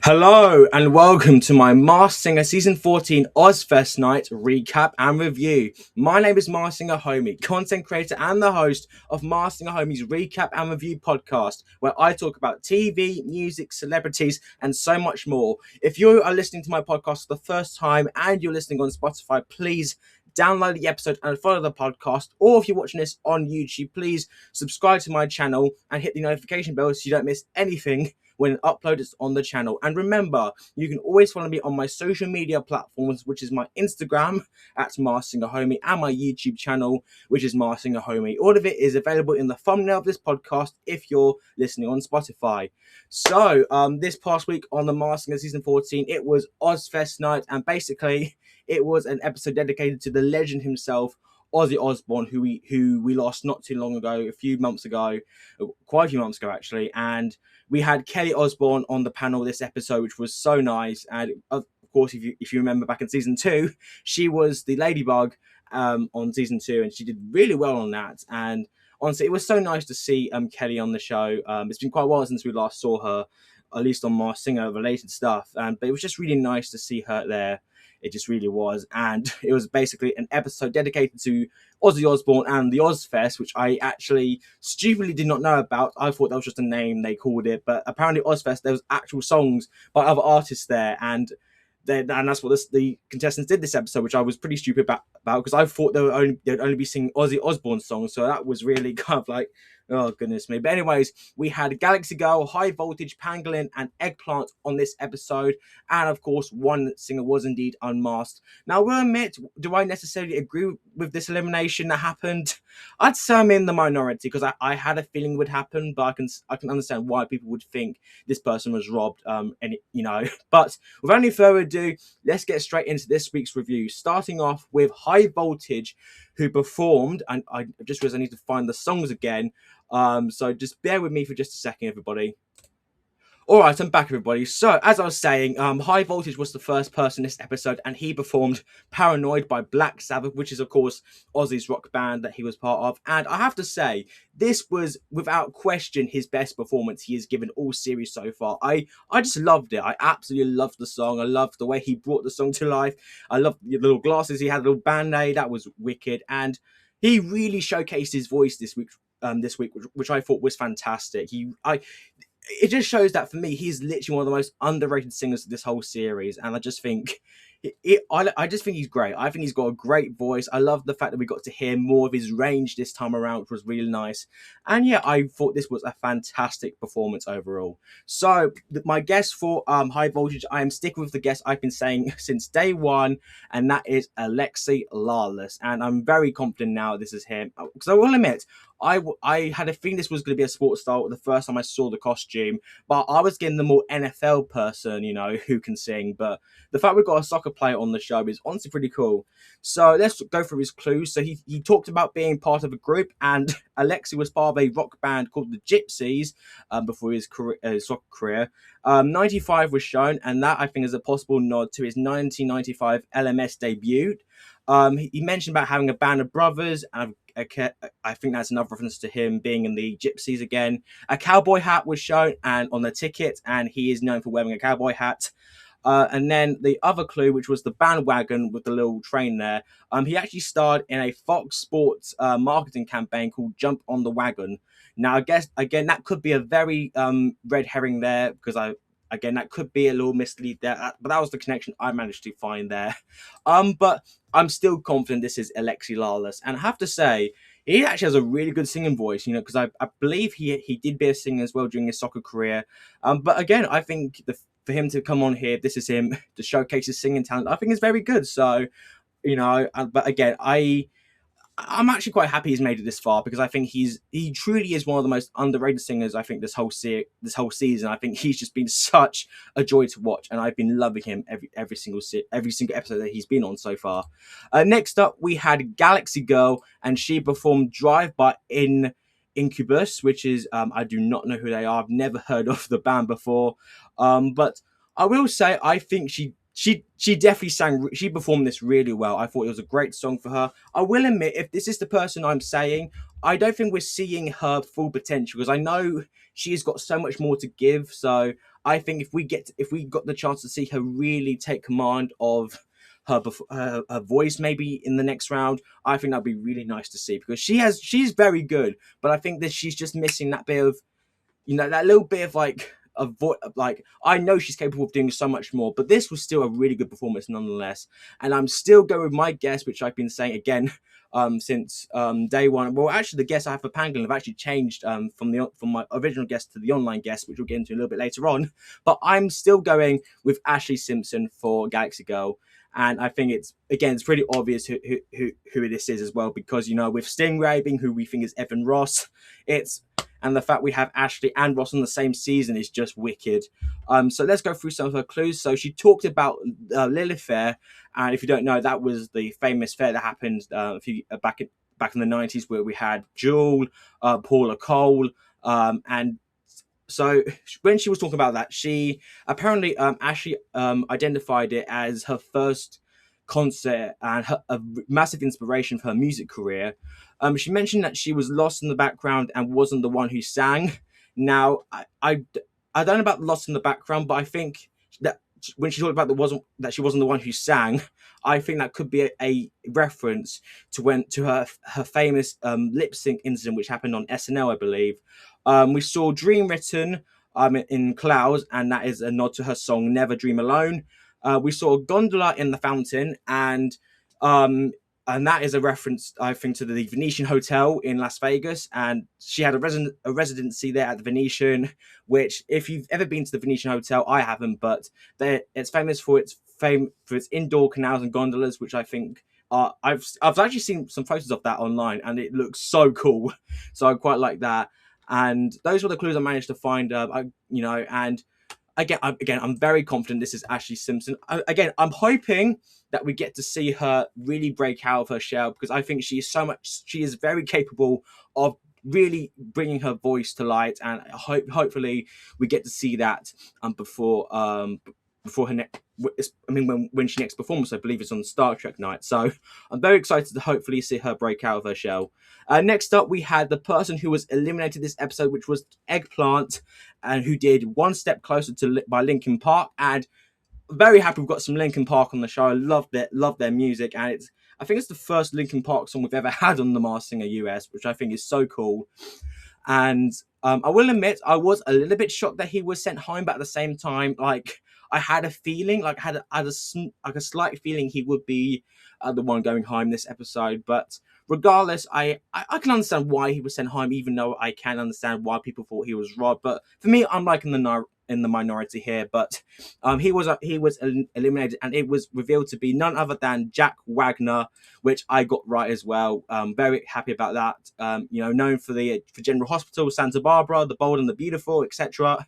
Hello and welcome to my Masked Singer Season 14 Ozzfest Night recap and review. My name is Masked Singer Homie, content creator and the host of Masked Singer Homie's recap and review podcast, where I talk about TV, music, celebrities, and so much more. If you are listening to my podcast for the first time and you're listening on Spotify, please download the episode and follow the podcast. Or if you're watching this on YouTube, please subscribe to my channel and hit the notification bell so you don't miss anything when upload is on the channel. And remember, you can always follow me on my social media platforms, which is my Instagram at Masked Singer Homie and my YouTube channel, which is Masked Singer Homie. All of it is available in the thumbnail of this podcast if you're listening on Spotify. So this past week on the Masked Singer Season 14, it was Ozzfest Night, and basically it was an episode dedicated to the legend himself, Ozzy Osbourne, who we lost not too long ago, quite a few months ago actually. And we had Kelly Osbourne on the panel this episode, which was so nice. And of course, if you remember back in season 2, she was the Ladybug on season 2, and she did really well on that. And honestly, it was so nice to see Kelly on the show. It's been quite a while since we last saw her, at least on Masked Singer related stuff. But it was just really nice to see her there. It just really was. And it was basically an episode dedicated to Ozzy Osbourne and the Ozzfest, which I actually stupidly did not know about. I thought that was just a name they called it. But apparently Ozzfest, there was actual songs by other artists there. And that's what the contestants did this episode, which I was pretty stupid about because I thought they'd only be singing Ozzy Osbourne songs. So that was really kind of like, oh, goodness me. But anyways, we had Galaxy Girl, High Voltage, Pangolin, and Eggplant on this episode. And of course, one singer was indeed unmasked. Now, I will admit, do I necessarily agree with this elimination that happened? I'd say I'm in the minority because I had a feeling it would happen, but I can understand why people would think this person was robbed. But without any further ado, let's get straight into this week's review. Starting off with High Voltage, who performed, and I just realized I need to find the songs again. So just bear with me for just a second, everybody. Alright, I'm back, everybody. So, as I was saying, High Voltage was the first person in this episode, and he performed Paranoid by Black Sabbath, which is, of course, Ozzy's rock band that he was part of. And I have to say, this was, without question, his best performance he has given all series so far. I just loved it. I absolutely loved the song. I loved the way he brought the song to life. I loved the little glasses he had, a little band-aid. That was wicked. And he really showcased his voice this week, which I thought was fantastic. It just shows that for me, he's literally one of the most underrated singers of this whole series, and I just think I just think he's great. I think he's got a great voice. I love the fact that we got to hear more of his range this time around, which was really nice. And yeah, I thought this was a fantastic performance overall. So my guess for High Voltage, I am sticking with the guess I've been saying since day one, and that is Alexi Lawless. And I'm very confident now this is him, because I will admit, I had a feeling this was going to be a sports star the first time I saw the costume, but I was getting the more NFL person, who can sing. But the fact we've got a soccer player on the show is honestly pretty cool. So let's go through his clues. So he talked about being part of a group, and Alexi was part of a rock band called the Gypsies before his soccer career. 95 was shown, and that I think is a possible nod to his 1995 LMS debut. He mentioned about having a band of brothers, and I think that's another reference to him being in the Gypsies again. A cowboy hat was shown and on the ticket, and he is known for wearing a cowboy hat. And then the other clue, which was the bandwagon with the little train there, he actually starred in a Fox Sports marketing campaign called Jump on the Wagon. Now, I guess, again, that could be a very red herring there, because that could be a little mislead there, but that was the connection I managed to find there. But I'm still confident this is Alexi Lawless, and I have to say, he actually has a really good singing voice, because I believe he did be a singer as well during his soccer career. But again, I think for him to come on here, this is him to showcase his singing talent, I think is very good. So, but again, I'm actually quite happy he's made it this far, because I think he truly is one of the most underrated singers. I think this whole season. I think he's just been such a joy to watch, and I've been loving him every single episode that he's been on so far. Next up, we had Galaxy Girl, and she performed Drive by Incubus, which is I do not know who they are. I've never heard of the band before, but I will say I think she definitely she performed this really well. I thought it was a great song for her. I will admit, if this is the person I'm saying, I don't think we're seeing her full potential, because I know she's got so much more to give. So I think if we got the chance to see her really take command of her voice maybe in the next round, I think that'd be really nice to see, because she's very good, but I think that she's just missing that bit of, that little bit of like like, I know she's capable of doing so much more, but this was still a really good performance nonetheless. And I'm still going with my guess, which I've been saying again since day one. Well, actually, the guess I have for Pangolin have actually changed from my original guess to the online guess, which we'll get into a little bit later on. But I'm still going with Ashley Simpson for Galaxy Girl. And I think it's pretty obvious who this is as well, because with Stingray being who we think is Evan Ross, and the fact we have Ashley and Ross on the same season is just wicked. So let's go through some of her clues. So she talked about Lilith Fair, and if you don't know, that was the famous fair that happened back in the 90s, where we had Jewel, Paula Cole, and so when she was talking about that, she apparently Ashley identified it as her first concert and a massive inspiration for her music career. She mentioned that she was lost in the background and wasn't the one who sang. Now, I don't know about lost in the background, but I think that when she talked about that she wasn't the one who sang, I think that could be a reference to her famous lip sync incident, which happened on SNL, I believe. We saw Dream written in clouds, and that is a nod to her song Never Dream Alone. We saw a gondola in the fountain, and that is a reference, I think, to the Venetian Hotel in Las Vegas. And she had a residency there at the Venetian, which, if you've ever been to the Venetian Hotel, I haven't, but it's famous for its indoor canals and gondolas, which I think I've actually seen some photos of that online, and it looks so cool. So I quite like that. And those were the clues I managed to find. And I'm very confident this is Ashley Simpson. I'm hoping that we get to see her really break out of her shell, because I think she is very capable of really bringing her voice to light, and hopefully we get to see that before her next. When she next performs, I believe it's on Star Trek night. So I'm very excited to hopefully see her break out of her shell. Next up, we had the person who was eliminated this episode, which was Eggplant, and who did One Step Closer by Linkin Park. And very happy we've got some Linkin Park on the show. I love their music, and I think it's the first Linkin Park song we've ever had on the Masked Singer US, which I think is so cool. And I will admit, I was a little bit shocked that he was sent home, but at the same time, like, I had a feeling, like a slight feeling he would be the one going home this episode. But regardless, I can understand why he was sent home, even though I can understand why people thought he was robbed. But for me, I'm like in the minority here. But he was eliminated, and it was revealed to be none other than Jack Wagner, which I got right as well. Very happy about that. Known for General Hospital, Santa Barbara, The Bold and the Beautiful, etc.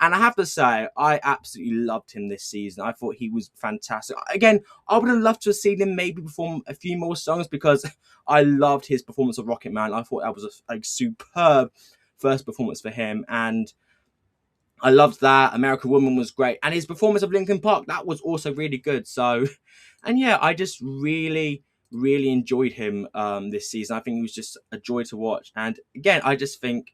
And I have to say, I absolutely loved him this season. I thought he was fantastic. Again, I would have loved to have seen him maybe perform a few more songs, because I loved his performance of Rocket Man. I thought that was a superb first performance for him. And I loved that. American Woman was great. And his performance of Linkin Park, that was also really good. So, and yeah, I just really, really enjoyed him this season. I think he was just a joy to watch. And again, I just think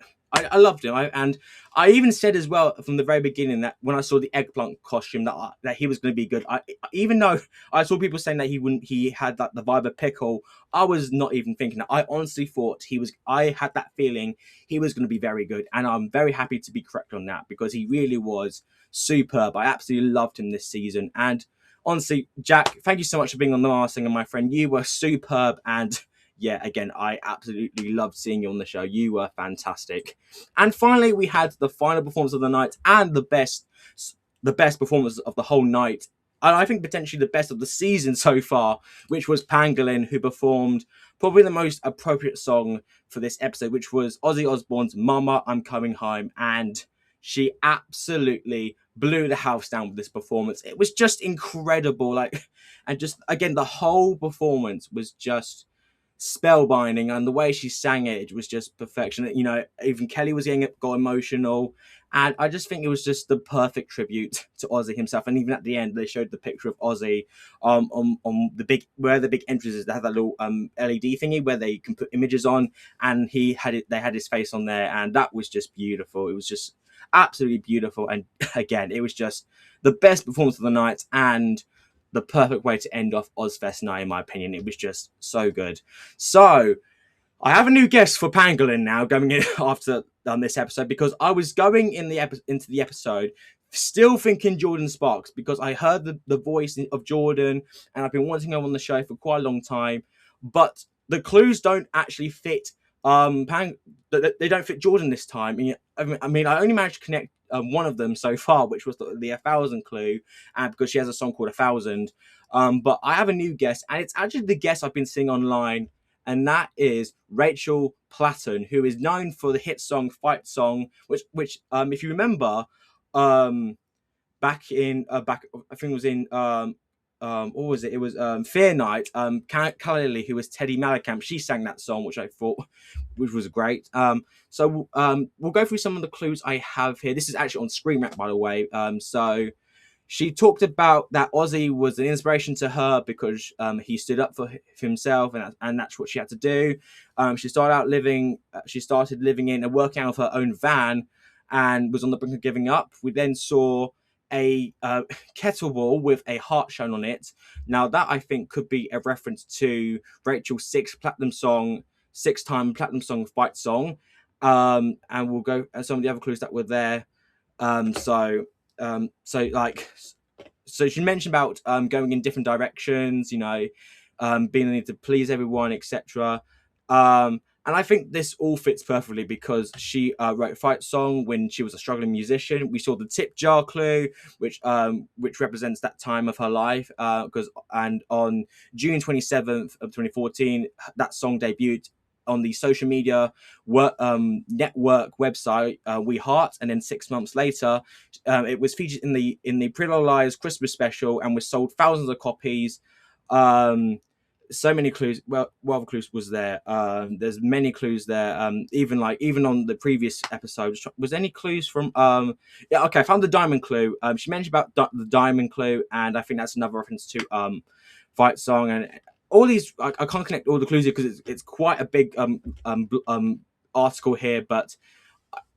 I loved him. And I even said as well from the very beginning that when I saw the Eggplant costume that he was going to be good. Even though I saw people saying that he had the vibe of Pickle, I was not even thinking that. I honestly thought I had that feeling he was going to be very good. And I'm very happy to be correct on that, because he really was superb. I absolutely loved him this season. And honestly, Jack, thank you so much for being on the Masked Singer, my friend. You were superb. And yeah, again, I absolutely loved seeing you on the show. You were fantastic. And finally, we had the final performance of the night, and the best performance of the whole night, and I think potentially the best of the season so far, which was Pangolin, who performed probably the most appropriate song for this episode, which was Ozzy Osbourne's Mama, I'm Coming Home. And she absolutely blew the house down with this performance. It was just incredible. And just, again, the whole performance was just spellbinding, and the way she sang it was just perfection. Even Kelly got emotional, and I just think it was just the perfect tribute to Ozzy himself. And even at the end, they showed the picture of Ozzy on the big entrance is. They had that little LED thingy where they can put images on, and they had his face on there, and that was just beautiful. It was just absolutely beautiful. And again, it was just the best performance of the night and the perfect way to end off Ozzfest Night, in my opinion. It was just so good. So I have a new guest for Pangolin now going in after this episode, because I was going into the episode still thinking Jordan Sparks, because I heard the voice of Jordan and I've been wanting him on the show for quite a long time, but the clues don't actually fit they don't fit Jordan this time. I mean, I only managed to connect one of them so far, which was the 1,000 clue, because she has a song called 1,000. But I have a new guest, and it's actually the guest I've been seeing online, and that is Rachel Platten, who is known for the hit song "Fight Song," which if you remember, back I think it was in what was it? It was Fear Night. Khalili, who was Teddy Mellencamp, she sang that song, which I thought which was great. So we'll go through some of the clues I have here. This is actually on Screen Rant, by the way. So she talked about that Ozzy was an inspiration to her because he stood up for himself, and that's what she had to do. She started living in and working out of her own van, and was on the brink of giving up. We then saw a kettlebell with a heart shown on it. Now that, I think, could be a reference to Rachel's sixth time platinum song Fight Song. And we'll go and some of the other clues that were there. So she mentioned about going in different directions, being the need to please everyone, etc. And I think this all fits perfectly, because she wrote a Fight Song when she was a struggling musician. We saw the tip jar clue, which represents that time of her life. And on June 27th of 2014, that song debuted on the social media network website We Heart, and then 6 months later, it was featured in the Pretty Little Liars Christmas special and was sold thousands of copies. So many clues. Well, what other clues was there? There's many clues there. Even on the previous episode, was any clues from? Yeah, okay. I found the diamond clue. She mentioned about the diamond clue, and I think that's another reference to Fight Song. And all these, I can't connect all the clues here because it's quite a big article here, but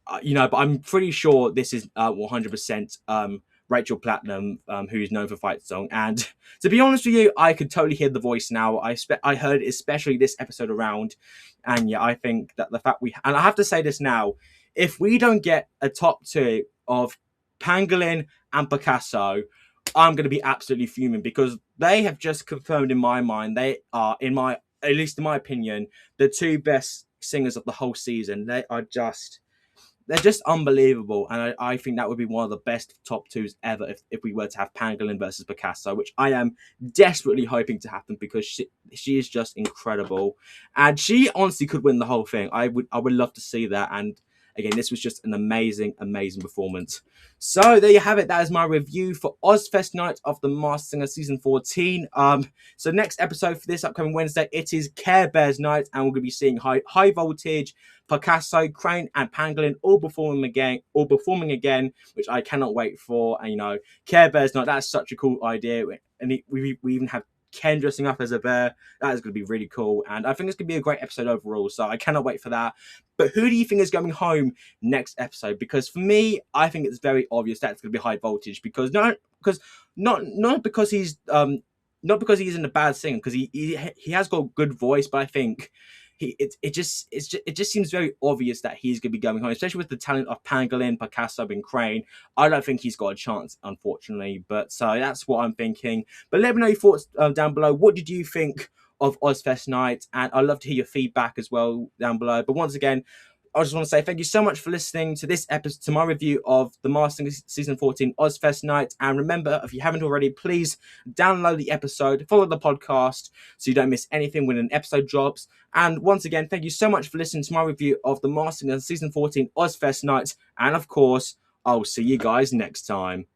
but I'm pretty sure this is 100% Rachel Platten, who's known for Fight Song. And to be honest with you, I could totally hear the voice now. I heard it, especially this episode around. And yeah, I think that the fact and I have to say this now, if we don't get a top two of Pangolin and Picasso, I'm going to be absolutely fuming, because they have just confirmed in my mind they are, at least in my opinion, the two best singers of the whole season. They're just unbelievable, and I think that would be one of the best top twos ever if we were to have Pangolin versus Picasso, which I am desperately hoping to happen, because she is just incredible, and she honestly could win the whole thing. I would love to see that. And again, this was just an amazing performance. So there you have it. That is my review for Ozzfest Night of The Masked Singer Season 14. So next episode for this upcoming Wednesday, it is Care Bears Night, and we're going to be seeing High Voltage, Picasso, Crane, and Pangolin all performing again, which I cannot wait for. And Care Bears Night, that's such a cool idea. And we even have Ken dressing up as a bear. That is going to be really cool, and I think it's going to be a great episode overall, so I cannot wait for that. But who do you think is going home next episode? Because for me, I think it's very obvious that it's going to be High Voltage, because not because he's in a bad singer, because he has got a good voice, but I think it just seems very obvious that he's going to be going home, especially with the talent of Pangolin, Picasso, and Crane. I don't think he's got a chance, unfortunately. But so that's what I'm thinking. But let me know your thoughts down below. What did you think of Ozzfest Night? And I'd love to hear your feedback as well down below. But once again, I just want to say thank you so much for listening to this episode, to my review of The Masked Singer Season 14 Ozzfest Night. And remember, if you haven't already, please download the episode, follow the podcast so you don't miss anything when an episode drops. And once again, thank you so much for listening to my review of The Masked Singer Season 14 Ozzfest Night. And of course, I'll see you guys next time.